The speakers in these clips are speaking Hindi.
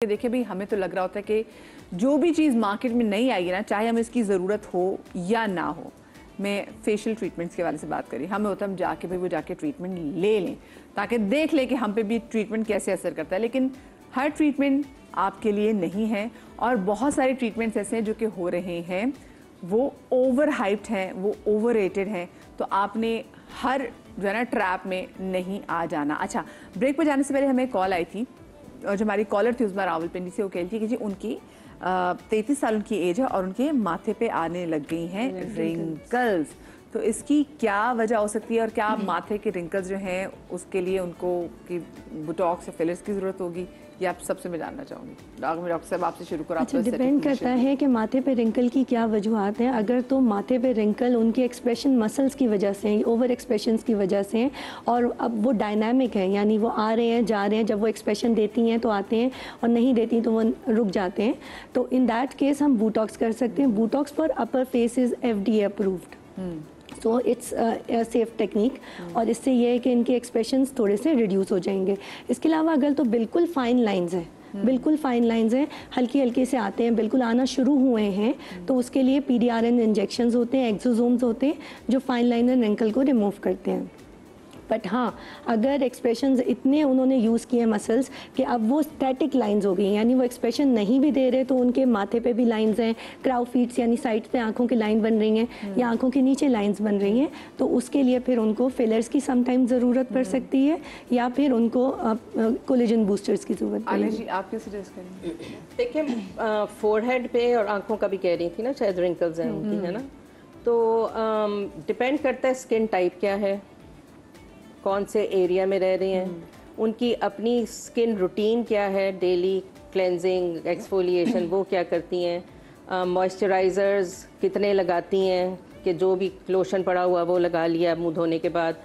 देखिए भाई, हमें तो लग रहा होता है कि जो भी चीज़ मार्केट में नहीं आएगी ना, चाहे हमें इसकी ज़रूरत हो या ना हो। मैं फेशियल ट्रीटमेंट्स के वाले से बात करी, हमें होता है हम जाके भाई वो जाके ट्रीटमेंट ले लें ताकि देख लें कि हम पे भी ट्रीटमेंट कैसे असर करता है। लेकिन हर ट्रीटमेंट आपके लिए नहीं है और बहुत सारे ट्रीटमेंट्स ऐसे हैं जो कि हो रहे हैं वो ओवर हाइप्ड हैं, वो ओवर रेटेड हैं। तो आपने हर जो है ना ट्रैप में नहीं आ जाना। अच्छा, ब्रेक पर जाने से पहले हमें कॉल आई थी और जो हमारी कॉलर थी उसमें रावलपिंडी से, वो कह रही थी कि जी उनकी 33 साल उनकी एज है और उनके माथे पे आने लग गई हैं रिंकल्स। तो इसकी क्या वजह हो सकती है और क्या माथे के रिंकल्स जो हैं उसके लिए उनको कि बोटॉक्स या फिलर्स की ज़रूरत होगी, ये आप सबसे मैं जानना चाहूँगी। डॉक्टर साहब आपसे शुरू करो। अच्छा, डिपेंड करता है कि माथे पे रिंकल की क्या वजूहत हैं। अगर तो माथे पे रिंकल उनके एक्सप्रेशन मसल्स की वजह से हैं, ओवर एक्सप्रेशंस की वजह से हैं और अब वो डायनामिक है, यानी वो आ रहे हैं जा रहे हैं, जब वो एक्सप्रेशन देती हैं तो आते हैं और नहीं देती तो वो रुक जाते हैं। तो इन दैट केस हम बोटॉक्स कर सकते हैं। Botox for upper face is FDA approved, so it's safe technique और इससे ये है कि इनके एक्सप्रेशंस थोड़े से रिड्यूस हो जाएंगे। इसके अलावा अगर तो बिल्कुल फाइन लाइंस हैं, बिल्कुल फाइन लाइंस हैं, हल्की हल्की से आते हैं, बिल्कुल आना शुरू हुए हैं, तो उसके लिए PDRN इंजेक्शंस होते हैं, एक्सोसोम्स होते हैं जो फाइन लाइन एंड रिंकल को रिमूव करते हैं। बट हाँ, अगर एक्सप्रेशंस इतने उन्होंने यूज़ किए मसल्स कि अब वो स्टैटिक लाइंस हो गई, यानी वो एक्सप्रेशन नहीं भी दे रहे तो उनके माथे पे भी लाइंस हैं, क्राउ फीट्स यानी साइड्स पे आंखों की लाइन बन रही हैं या आंखों के नीचे लाइंस बन रही हैं, तो उसके लिए फिर उनको फिलर्स की समटाइम ज़रूरत पड़ सकती है या फिर उनको कोलेजन बूस्टर्स की ज़रूरत पड़ेगी। आप क्या सजेस्ट करेंगे? देखिए, फोरहेड पे और आंखों का भी कह रही थी ना, शायद रिंकल्स हैं उनकी, है ना, तो डिपेंड करता है स्किन टाइप क्या है, कौन से एरिया में रह रही हैं, उनकी अपनी स्किन रूटीन क्या है, डेली क्लेंजिंग एक्सफोलिएशन वो क्या करती हैं, मॉइस्चराइज़र्स कितने लगाती हैं कि जो भी लोशन पड़ा हुआ वो लगा लिया मुंह धोने के बाद,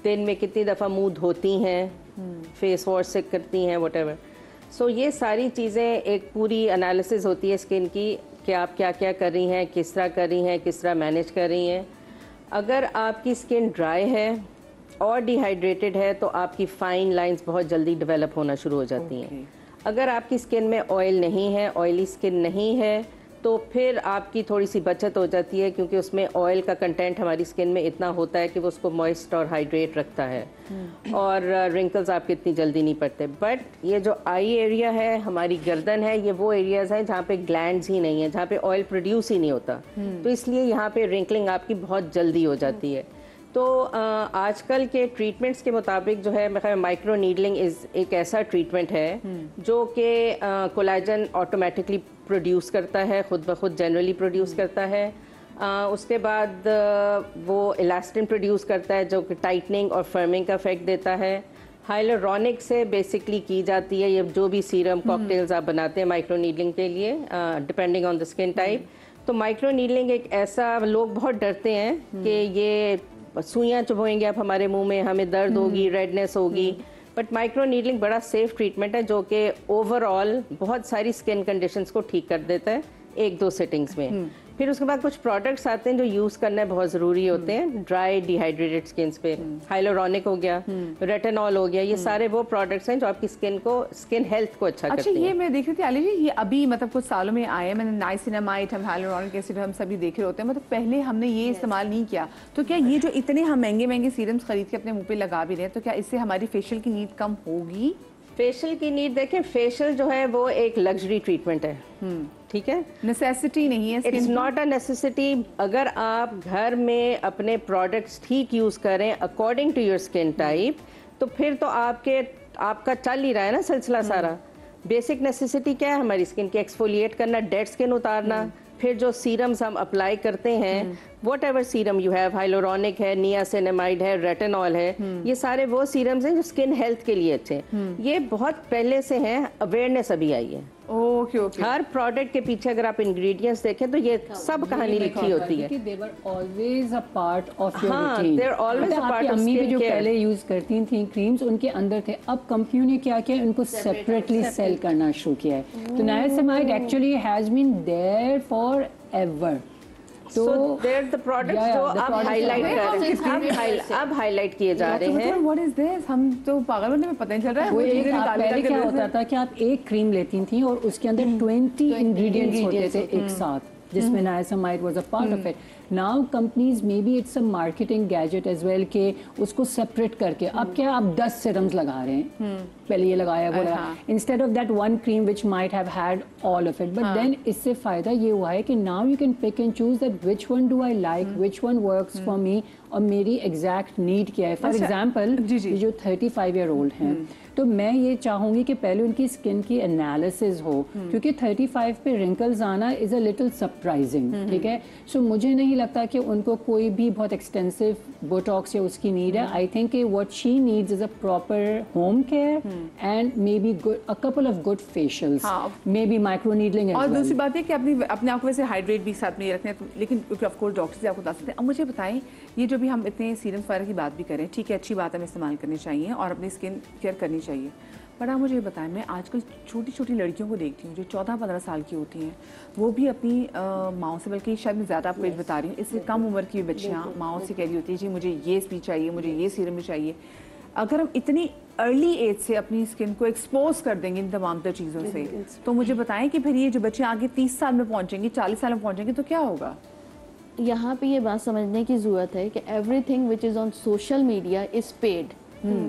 दिन में कितनी दफ़ा मुंह धोती हैं, फेस वॉश से करती हैं, व्हाटएवर। सो ये सारी चीज़ें एक पूरी एनालिसिस होती है स्किन की कि आप क्या क्या कर रही हैं, किस तरह कर रही हैं, किस तरह मैनेज कर रही हैं। अगर आपकी स्किन ड्राई है और डिहाइड्रेटेड है तो आपकी फाइन लाइंस बहुत जल्दी डेवलप होना शुरू हो जाती हैं। अगर आपकी स्किन में ऑयल नहीं है, ऑयली स्किन नहीं है, तो फिर आपकी थोड़ी सी बचत हो जाती है क्योंकि उसमें ऑयल का कंटेंट हमारी स्किन में इतना होता है कि वो उसको मॉइस्ट और हाइड्रेट रखता है और रिंकल्स आपके इतनी जल्दी नहीं पड़ते। बट ये जो आई एरिया है, हमारी गर्दन है, ये वो एरियाज़ हैं जहाँ पे ग्लैंड्स ही नहीं है, जहाँ पे ऑयल प्रोड्यूस ही नहीं होता, तो इसलिए यहाँ पे रिंकलिंग आपकी बहुत जल्दी हो जाती है। तो आजकल के ट्रीटमेंट्स के मुताबिक जो है माइक्रो नीडलिंग एक ऐसा ट्रीटमेंट है जो कि कोलाजन ऑटोमेटिकली प्रोड्यूस करता है, खुद ब खुद जनरली प्रोड्यूस करता है। उसके बाद वो इलास्टिन प्रोड्यूस करता है जो कि टाइटनिंग और फर्मिंग का इफेक्ट देता है। हाइलुरोनिक से बेसिकली की जाती है ये जो भी सीरम कॉकटेल्स आप बनाते हैं माइक्रो नीडलिंग के लिए, depending on the skin type. तो माइक्रो नीडलिंग एक ऐसा, लोग बहुत डरते हैं कि ये सुइयाँ चुभोएंगे आप हमारे मुंह में, हमें दर्द होगी, रेडनेस होगी, बट माइक्रो नीडलिंग बड़ा सेफ ट्रीटमेंट है जो कि ओवरऑल बहुत सारी स्किन कंडीशंस को ठीक कर देता है 1-2 सिटिंग्स में। फिर उसके बाद कुछ प्रोडक्ट्स आते हैं जो यूज़ करना बहुत ज़रूरी होते हैं ड्राई डिहाइड्रेटेड स्किन पे। हाइलुरोनिक हो गया, रेटिनॉल हो गया, ये सारे वो प्रोडक्ट्स हैं जो आपकी स्किन हेल्थ को अच्छा करते हैं। ये मैं देख रही थी आली जी, ये अभी मतलब कुछ सालों में आए, मैंने नाइसिनामाइड, हम हाइलुरोनिक एसिड हम सभी देख रहे होते हैं, मतलब पहले हमने ये इस्तेमाल नहीं किया। तो क्या ये जो इतने हम महंगे महंगे सीरम्स खरीद के अपने मुंह पे लगा भी रहे हैं, तो क्या इससे हमारी फेशियल की नीड कम होगी? फेशियल की नीड देखें, फेशियल जो है वो एक लग्जरी ट्रीटमेंट है, ठीक है, नेसेसिटी नहीं है, इट्स नॉट अ नेसेसिटी। अगर आप घर में अपने प्रोडक्ट्स ठीक यूज़ करें according to your skin type, तो फिर तो आपका चल ही रहा है ना सिलसिला सारा। बेसिक नेसेसिटी क्या है हमारी स्किन की? एक्सफोलिएट करना, डेड स्किन उतारना, फिर जो सीरम्स हम अप्लाई करते हैं, what ever serum you have, hyaluronic है, नियासिनामाइड है, रेटिनॉल है, ये सारे वो सीरम्स हैं जो स्किन हेल्थ के लिए अच्छे हैं। ये बहुत पहले से हैं, अवेयरनेस अभी आई है। ओके। हर प्रोडक्ट के पीछे अगर आप इंग्रेडिएंट्स देखें तो ये सब कहानी लिखी होती है। they were always a part of your हाँ, routine. they're always a part of अम्मी भी जो skincare. पहले यूज करती थी क्रीम्स, उनके अंदर थे। अब कंपनियों ने क्या किया, उनको सेपरेटली सेल करना शुरू किया है। तो niacinamide actually has been there forever. So they're the products जो आप हाईलाइट कर रहे हैं, अब हाईलाइट किए जा रहे हैं। What is this? हम तो पागल बनने में पता नहीं चल रहा है। वो एक पहले क्या होता था कि आप एक क्रीम लेती थी और उसके अंदर 20 इंग्रेडिएंट्स होते थे एक साथ, जिसमें niacinamide was a part of it. Now companies maybe it's a marketing gadget as well कि उसको separate करके अब क्या आप 10 serums लगा रहे हैं, पहले ये लगाया वो लगाया, instead of that one cream which might have had all of it, but then इससे फायदा ये हुआ है कि now you can pick and choose that which one do I like, which one works for me और मेरी exact need क्या है। For example ये जो 35-year-old हैं तो मैं ये चाहूँगी कि पहले उनकी स्किन की एनालिसिस हो, क्योंकि 35 पे रिंकल्स आना इज़ अ लिटिल सरप्राइजिंग, ठीक है। सो मुझे नहीं लगता कि उनको कोई भी बहुत एक्सटेंसिव बोटॉक्स या उसकी नीड है। I think what she needs is a proper home care and may be a couple of good facials, may be micro needling. और दूसरी बात है कि अपने आप को वैसे हाइड्रेट भी साथ में ये रखना है, लेकिन ऑफ कोर्स डॉक्टर से आपको बता सकते हैं। अब मुझे बताएं, ये जो भी हम इतने सीरम वगैरह की बात भी करें, ठीक है, अच्छी बात है, इस्तेमाल करनी चाहिए और अपनी स्किन केयर करनी चाहिए, बट आप मुझे बताएं, मैं आजकल छोटी छोटी लड़कियों को देखती हूँ जो 14-15 साल की होती हैं, वो भी अपनी माओ से, बल्कि शायद मैं ज़्यादा आपको एज बता रही हूँ, इससे कम उम्र की बच्चियाँ माओ से कह रही होती है जी मुझे ये भी चाहिए, मुझे ये सीरम भी चाहिए। अगर हम इतनी अर्ली एज से अपनी स्किन को एक्सपोज कर देंगे इन तमाम तर चीज़ों से, तो मुझे बताएं कि फिर ये जो बच्चे आगे 30 साल में पहुँचेंगे, 40 साल में पहुँचेंगे, तो क्या होगा? यहाँ पे ये बात समझने की ज़रूरत है कि everything which is on social media is paid,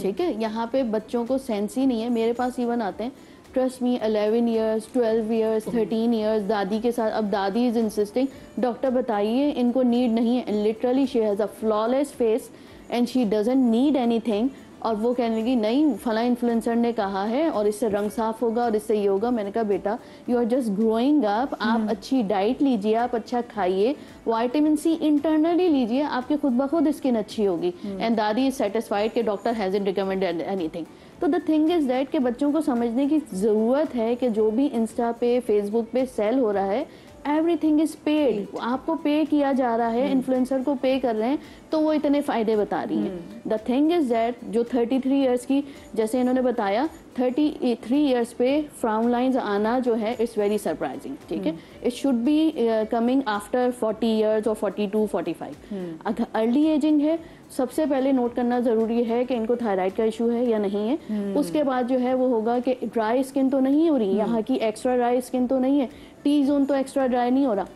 ठीक है। यहाँ पे बच्चों को सेंस ही नहीं है। मेरे पास इवन आते हैं, trust me, 11 years, 12 years, 13 years दादी के साथ। अब दादी इज़ इंसिस्टिंग, डॉक्टर बताइए इनको नीड नहीं है, literally she has a flawless face and she doesn't need anything, और वो कहने लगी नहीं फला इन्फ्लुएंसर ने कहा है और इससे रंग साफ होगा और इससे ये होगा। मैंने कहा बेटा you are just growing up, आप अच्छी डाइट लीजिए, आप अच्छा खाइए, विटामिन सी इंटरनली लीजिए, आपकी खुद ब खुद स्किन अच्छी होगी। एंड दादी इज सेटिस्फाइड कि डॉक्टर हैजंट रिकमेंडेड एनीथिंग। तो द थिंग इज दैट कि बच्चों को समझने की ज़रूरत है कि जो भी इंस्टा पे फेसबुक पे सेल हो रहा है एवरीथिंग इज पेड, आपको पे किया जा रहा है, इन्फ्लुएंसर को पे कर रहे हैं तो वो इतने फायदे बता रही हैं। द थिंग इज दैट जो 33 इयर्स की, जैसे इन्होंने बताया 33 इयर्स पे फ्राउन लाइंस आना जो है इट्स वेरी सरप्राइजिंग, ठीक है। It should be coming after 40 years और 42, 45। अगर अर्ली एजिंग है, सबसे पहले नोट करना ज़रूरी है कि इनको थायराइड का इशू है या नहीं है। उसके बाद जो है वो होगा कि ड्राई स्किन तो नहीं हो रही, यहाँ की एक्स्ट्रा ड्राई स्किन तो नहीं है, टी जोन तो एक्स्ट्रा ड्राई नहीं हो रहा।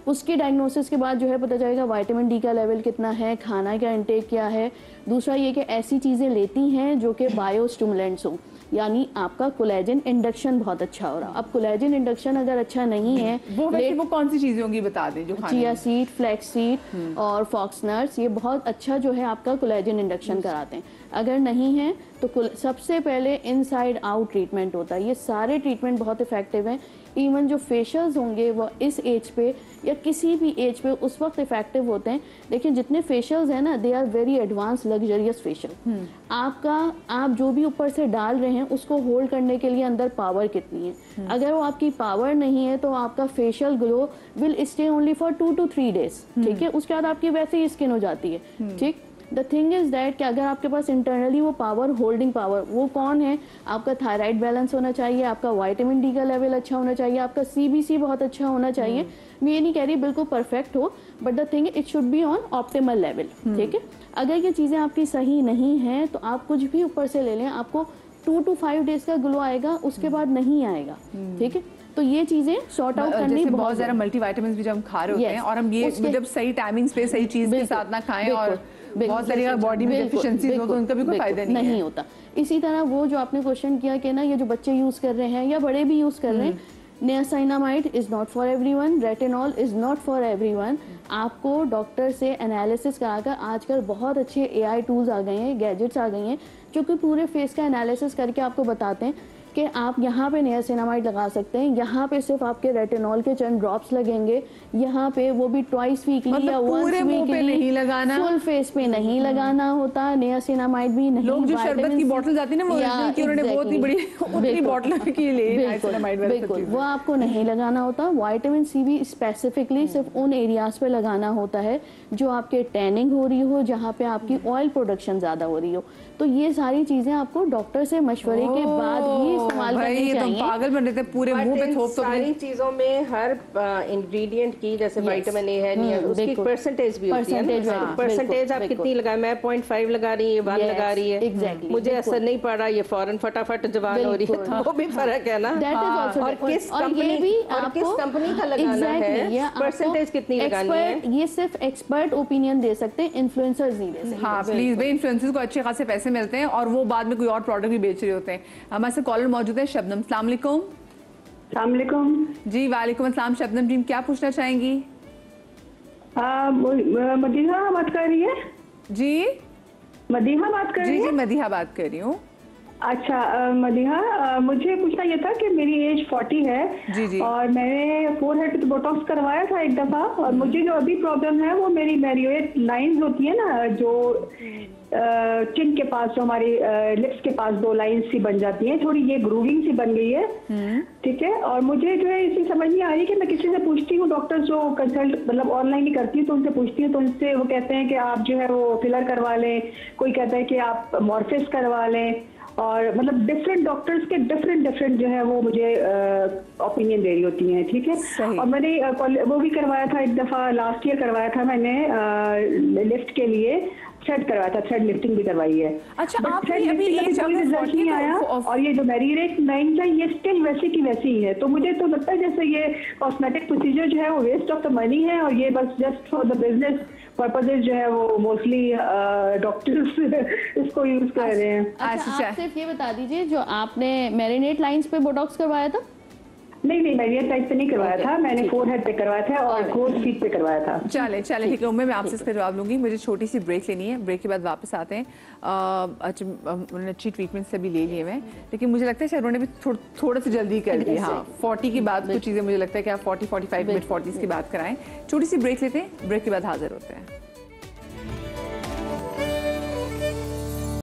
उसकी डायग्नोसिस के बाद जो है पता चलेगा विटामिन डी का लेवल कितना है, खाना का इंटेक क्या है। दूसरा ये कि ऐसी चीज़ें लेती हैं जो कि बायोस्टिमुलेंट्स हों, यानी आपका कोलेजन इंडक्शन बहुत अच्छा हो रहा। अब कोलेजन इंडक्शन अगर अच्छा नहीं है, वो कौन सी चीजें होंगी बता दें जो खाने चिया सीड, फ्लैक्स सीड और फॉक्स नट्स, ये बहुत अच्छा जो है आपका कोलेजन इंडक्शन कराते हैं। अगर नहीं है तो सबसे पहले इनसाइड आउट ट्रीटमेंट होता है। ये सारे ट्रीटमेंट बहुत इफेक्टिव हैं। इवन जो फेशियल्स होंगे वो इस एज पे या किसी भी एज पे उस वक्त इफेक्टिव होते हैं। देखिए जितने फेशियल्स हैं ना, they are very advance luxurious facial. आप जो भी ऊपर से डाल रहे हैं उसको होल्ड करने के लिए अंदर पावर कितनी है। अगर वो आपकी पावर नहीं है तो आपका facial glow will stay only for 2 to 3 days, ठीक है। उसके बाद आपकी वैसे ही स्किन हो जाती है, ठीक। द थिंग इज दैट कि अगर आपके पास इंटरनली वो पावर, होल्डिंग पावर, वो कौन है, आपका थायराइड बैलेंस होना चाहिए, आपका विटामिन डी का लेवल अच्छा होना चाहिए, आपका CBC बहुत अच्छा होना चाहिए। मैं ये नहीं कह रही बिल्कुल परफेक्ट हो, but the thing it should be on optimal level, ठीक है। अगर ये चीज़ें आपकी सही नहीं हैं तो आप कुछ भी ऊपर से ले लें, आपको 2 to 5 days का ग्लो आएगा, उसके बाद नहीं आएगा, ठीक है। तो ये चीजें सॉर्ट आउट करनी बहुत ज़्यादा मल्टीविटामिन भी जब हम खा रहे होते हैं और हम ये जब सही टाइमिंग्स पे सही चीज़ के साथ ना खाएं और बहुत सारी बॉडी में डेफिशिएंसीज हो तो उनका भी कोई फायदा नहीं होता। इसी तरह वो जो आपने क्वेश्चन किया कि ना ये जो बच्चे यूज कर रहे हैं या बड़े भी यूज कर रहे हैं, niacinamide is not for everyone, retinol is not for everyone. आपको डॉक्टर से एनालिसिस कराकर, आजकल बहुत अच्छे AI टूल्स आ गए हैं, गैजेट्स आ गई हैं जो कि पूरे फेस का एनालिसिस करके आपको बताते हैं कि आप यहाँ पे नियासिनामाइड लगा सकते हैं, यहाँ पे सिर्फ आपके रेटिनॉल के चंद ड्रॉप्स लगेंगे, यहाँ पे वो भी ट्वाइस वीकली या वंस वीकली नहीं लगाना, फुल फेस पे नहीं लगाना होता। नियासिनामाइड भी नहीं। लोग जो शरबत की बोतल आती है ना, वो की उन्होंने बहुत ही बड़ी उतनी बोतल की ले नियासिनामाइड वाली, बिल्कुल वो आपको नहीं लगाना होता। विटामिन सी भी स्पेसिफिकली सिर्फ उन एरियाज पे लगाना होता है जो आपके टैनिंग हो रही हो, जहाँ पे आपकी ऑयल प्रोडक्शन ज्यादा हो रही हो। तो ये सारी चीजें आपको डॉक्टर से मशवरे के बाद ही इस्तेमाल भाई करनी ये तो चाहिए। पागल बन रहे थे पूरे But मुंह पे इन थोप तो सारी चीजों में हर इंग्रेडिएंट की जैसे विटामिन ए है नहीं है उसकी बिल्कुल। परसेंटेज भी होती है Percentage, ना, हाँ, परसेंटेज आप बिल्कुल, कितनी लगाए, मैं 0.5 लगा रही है, 1 Yes, लगा रही है, exactly, मुझे बिल्कुल। असर नहीं पड़ रहा, ये फौरन फटाफट जवान हो रही है, बिल्कुल। तो वो भी फर्क है ना। That is also और different. किस और ये कंपनी भी और किस आपको कंपनी का लगाना Exactly, ये है, आपको परसेंटेज कितनी लगानी है। expert- ये सिर्फ एक्सपर्ट ओपिनियन दे सकते हैं, इन्फ्लुएंसर्स नहीं दे सकते। हाँ प्लीज भाई, इन्फ्लुएंसर्स को अच्छे खासे पैसे मिलते हैं और वो बाद में कोई और प्रोडक्ट भी बेच रहे होते हैं। हमारे साथ कॉलर मौजूद है शबनम। अस्सलाम वालेकुम। अस्सलाम वालेकुम। जी वालेकुम अस्सलाम। शबनम जी क्या पूछना चाहेंगी? मदीहा बात कर रही है? जी मदीहा बात कर जी रही जी है? मदीहा बात कर रही हूँ। अच्छा मदीहा, मुझे पूछना ये था कि मेरी एज 40 है जी, जी। और मैंने फोरहेड पे बोटॉक्स करवाया था एक दफा, और मुझे जो अभी प्रॉब्लम है वो मेरी मेरियोएड लाइंस होती है ना, जो चिन के पास, जो हमारी लिप्स के पास 2 लाइंस सी बन जाती हैं, थोड़ी ये ग्रूविंग सी बन गई है, ठीक है। और मुझे जो है इसी समझ नहीं आ रही कि मैं किसी से पूछती हूँ, डॉक्टर जो कंसल्ट मतलब ऑनलाइन ही करती हूँ, तो उनसे पूछती हूँ तो उनसे वो कहते हैं कि आप जो है वो फिलर करवा लें, कोई कहता है कि आप मॉर्फिस करवा लें, और मतलब डिफरेंट डॉक्टर्स के डिफरेंट जो है वो मुझे ओपिनियन दे रही होती हैं, ठीक है। सही। और मैंने वो भी करवाया था एक दफा, लास्ट ईयर करवाया था मैंने लिफ्ट के लिए, थ्रेड करवाया था, थ्रेड लिफ्टिंग भी करवाई है। अच्छा, But आपने thread अभी lifting ये का भी जब कोई रिजल्ट 40 नहीं तो आया, of- और ये जो मेरियोएड लाइंस है ये स्टिल वैसी की वैसी ही है, तो मुझे तो लगता है जैसे ये कॉस्मेटिक प्रोसीजर जो है वो वेस्ट ऑफ द मनी है, और ये बस just for the business purposes जो है वो मोस्टली डॉक्टर्स इसको यूज कर रहे हैं। अच्छा अच्छा। आप सिर्फ ये बता दीजिए, जो आपने मैरिनेट लाइंस पे बोटॉक्स करवाया था? नहीं मेरियोएड लाइंस पे नहीं करवाया था, मैंने फोरहेड पे करवाया था और क्रोज फीट पे करवाया था। चले ठीक है उम्मीद, मैं आपसे इसका जवाब लूंगी। मुझे छोटी सी ब्रेक लेनी है, ब्रेक के बाद वापस आते हैं। अच्छा उन्होंने अच्छी ट्रीटमेंट से भी ले लिए मैं, लेकिन मुझे लगता है शायद उन्होंने भी थोड़ा सा जल्दी कर दिया। हाँ 40 की बाद कुछ चीज़ें मुझे लगता है कि आप 40-45 मिनट 40s की बात कराएं। छोटी सी ब्रेक लेते हैं, ब्रेक के बाद हाजिर होते हैं।